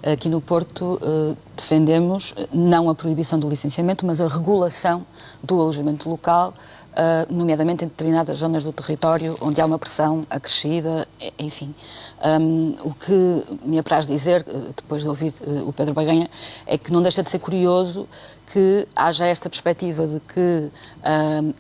Aqui no Porto defendemos não a proibição do licenciamento, mas a regulação do alojamento local, nomeadamente em determinadas zonas do território onde há uma pressão acrescida, enfim. O que me apraz dizer, depois de ouvir o Pedro Baganha, é que não deixa de ser curioso que haja esta perspectiva de que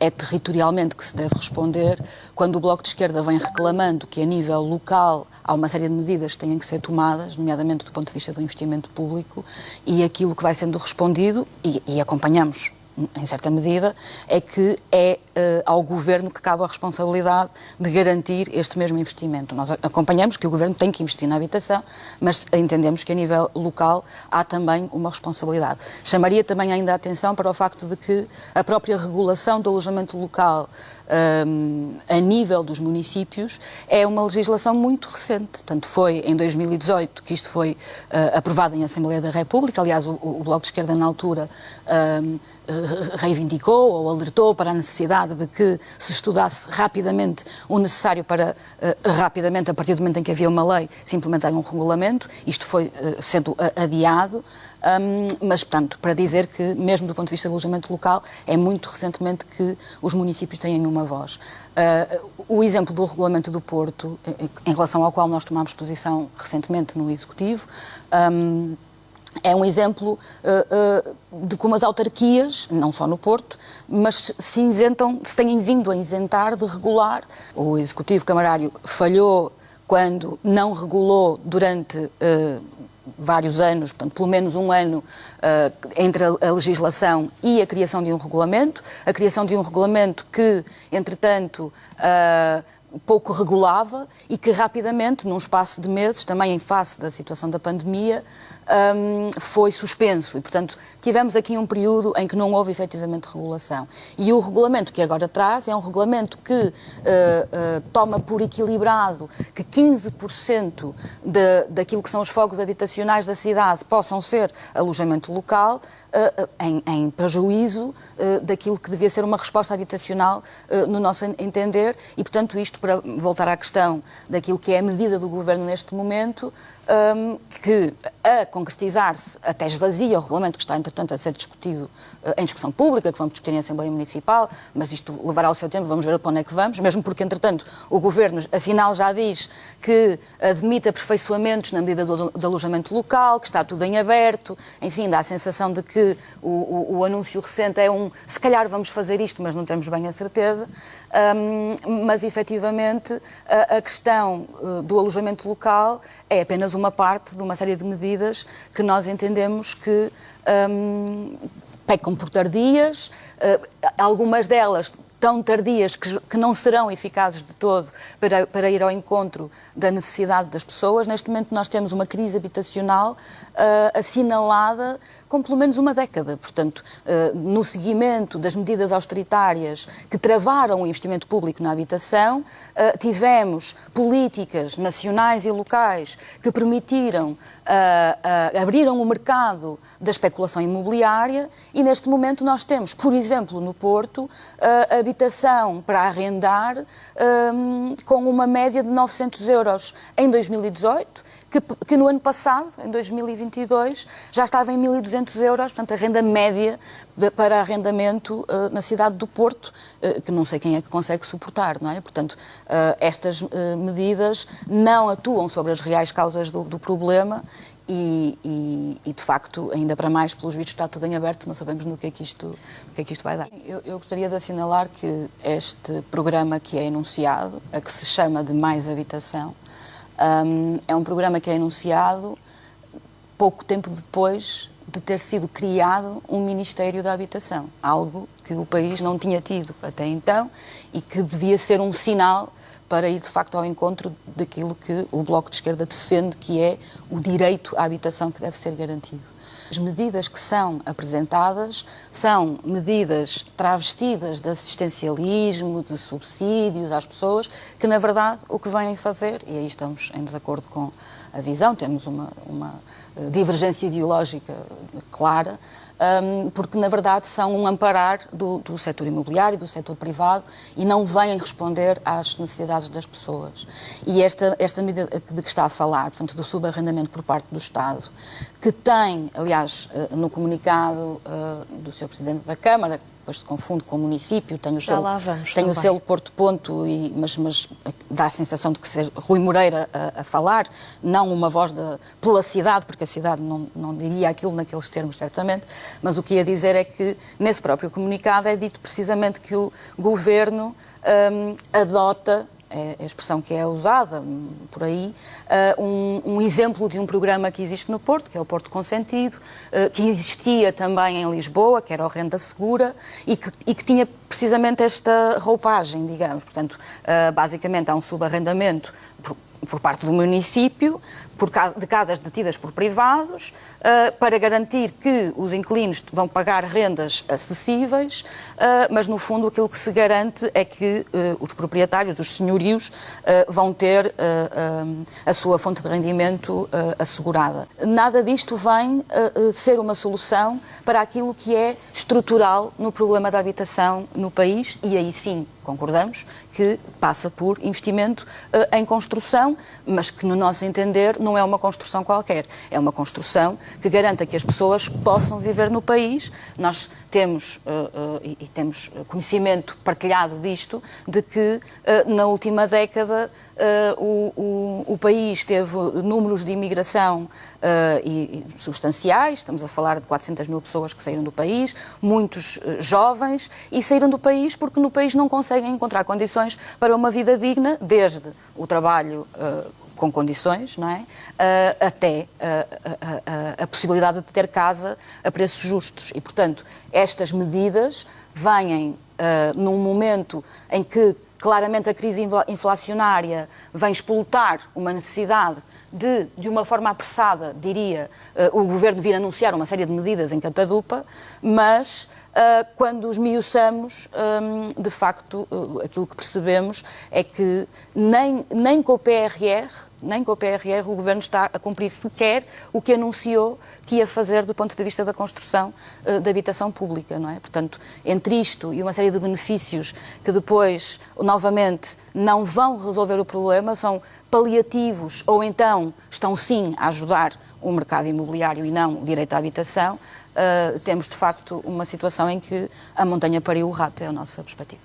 é territorialmente que se deve responder, quando o Bloco de Esquerda vem reclamando que a nível local há uma série de medidas que têm que ser tomadas, nomeadamente do ponto de vista do investimento público, e aquilo que vai sendo respondido, e acompanhamos em certa medida, é que é ao Governo que cabe a responsabilidade de garantir este mesmo investimento. Nós acompanhamos que o Governo tem que investir na habitação, mas entendemos que a nível local há também uma responsabilidade. Chamaria também ainda a atenção para o facto de que a própria regulação do alojamento local a nível dos municípios é uma legislação muito recente. Portanto, foi em 2018 que isto foi aprovado em Assembleia da República. Aliás, o Bloco de Esquerda, na altura, reivindicou ou alertou para a necessidade de que se estudasse rapidamente o necessário para, rapidamente, a partir do momento em que havia uma lei, se implementar um regulamento. Isto foi sendo adiado, mas, portanto, para dizer que, mesmo do ponto de vista do alojamento local, é muito recentemente que os municípios têm uma voz. O exemplo do regulamento do Porto, em relação ao qual nós tomámos posição recentemente no Executivo, é um exemplo de como as autarquias, não só no Porto, mas se têm vindo a isentar de regular. O Executivo Camarário falhou quando não regulou durante vários anos, portanto, pelo menos um ano, entre a legislação e a criação de um regulamento. A criação de um regulamento que, entretanto, pouco regulava e que rapidamente, num espaço de meses, também em face da situação da pandemia, foi suspenso e, portanto, tivemos aqui um período em que não houve efetivamente regulação. E o regulamento que agora traz é um regulamento que toma por equilibrado que 15% daquilo que são os fogos habitacionais da cidade possam ser alojamento local, em prejuízo daquilo que devia ser uma resposta habitacional no nosso entender e, portanto, isto para voltar à questão daquilo que é a medida do Governo neste momento, que a concretizar-se até esvazia o regulamento que está, entretanto, a ser discutido em discussão pública, que vamos discutir em Assembleia Municipal, mas isto levará o seu tempo, vamos ver para onde é que vamos, mesmo porque, entretanto, o Governo, afinal, já diz que admite aperfeiçoamentos na medida do alojamento local, que está tudo em aberto, enfim, dá a sensação de que o anúncio recente é se calhar vamos fazer isto, mas não temos bem a certeza, mas, efetivamente, a questão do alojamento local é apenas uma parte de uma série de medidas que nós entendemos que pecam por tardias, algumas delas tão tardias que não serão eficazes de todo para ir ao encontro da necessidade das pessoas. Neste momento nós temos uma crise habitacional assinalada com pelo menos uma década. Portanto, no seguimento das medidas austeritárias que travaram o investimento público na habitação, tivemos políticas nacionais e locais que permitiram, abriram o mercado da especulação imobiliária e neste momento nós temos, por exemplo, no Porto, habitação para arrendar com uma média de 900 euros em 2018, que no ano passado, em 2022, já estava em 1.200 euros, portanto, a renda média para arrendamento na cidade do Porto, que não sei quem é que consegue suportar, não é? Portanto, estas medidas não atuam sobre as reais causas do problema e, de facto, ainda para mais, pelos vistos, está tudo em aberto, não sabemos no que é que isto vai dar. Eu gostaria de assinalar que este programa que é enunciado, a que se chama de Mais Habitação, é um programa que é enunciado pouco tempo depois de ter sido criado um Ministério da Habitação, algo que o país não tinha tido até então e que devia ser um sinal para ir, de facto, ao encontro daquilo que o Bloco de Esquerda defende, que é o direito à habitação que deve ser garantido. As medidas que são apresentadas são medidas travestidas de assistencialismo, de subsídios às pessoas, que, na verdade, o que vêm fazer, e aí estamos em desacordo com a visão, temos uma divergência ideológica clara, porque na verdade são um amparar do setor imobiliário, do setor privado, e não vêm responder às necessidades das pessoas. E esta medida de que está a falar, portanto, do subarrendamento por parte do Estado, que tem, aliás, no comunicado do Sr. Presidente da Câmara, depois se confunde com o município, tem o selo Porto Ponto, mas dá a sensação de que ser Rui Moreira a falar, não uma voz pela cidade, porque a cidade não diria aquilo naqueles termos, certamente, mas o que ia dizer é que, nesse próprio comunicado, é dito precisamente que o Governo adota, é a expressão que é usada por aí, um exemplo de um programa que existe no Porto, que é o Porto Consentido, que existia também em Lisboa, que era o Renda Segura, e que tinha precisamente esta roupagem, digamos. Portanto, basicamente há um subarrendamento por parte do município, de casas detidas por privados, para garantir que os inquilinos vão pagar rendas acessíveis, mas no fundo aquilo que se garante é que os proprietários, os senhorios, vão ter a sua fonte de rendimento assegurada. Nada disto vem ser uma solução para aquilo que é estrutural no problema da habitação no país, e aí sim concordamos que passa por investimento em construção, mas que, no nosso entender, não é uma construção qualquer. É uma construção que garanta que as pessoas possam viver no país. Nós temos, e temos conhecimento partilhado disto, de que na última década o país teve números de imigração substanciais, estamos a falar de 400 mil pessoas que saíram do país, muitos jovens, e saíram do país porque no país não conseguem encontrar condições para uma vida digna, desde o trabalho com condições, não é? Até a possibilidade de ter casa a preços justos. E, portanto, estas medidas vêm num momento em que claramente a crise inflacionária vem explotar uma necessidade de uma forma apressada, diria, o Governo vir anunciar uma série de medidas em catadupa, mas quando os miuçamos, de facto, aquilo que percebemos é que nem com o PRR o Governo está a cumprir sequer o que anunciou que ia fazer do ponto de vista da construção da habitação pública, não é? Portanto, entre isto e uma série de benefícios que depois, novamente, não vão resolver o problema, são paliativos ou então estão sim a ajudar o mercado imobiliário e não o direito à habitação, temos de facto uma situação em que a montanha pariu o rato, é a nossa perspectiva.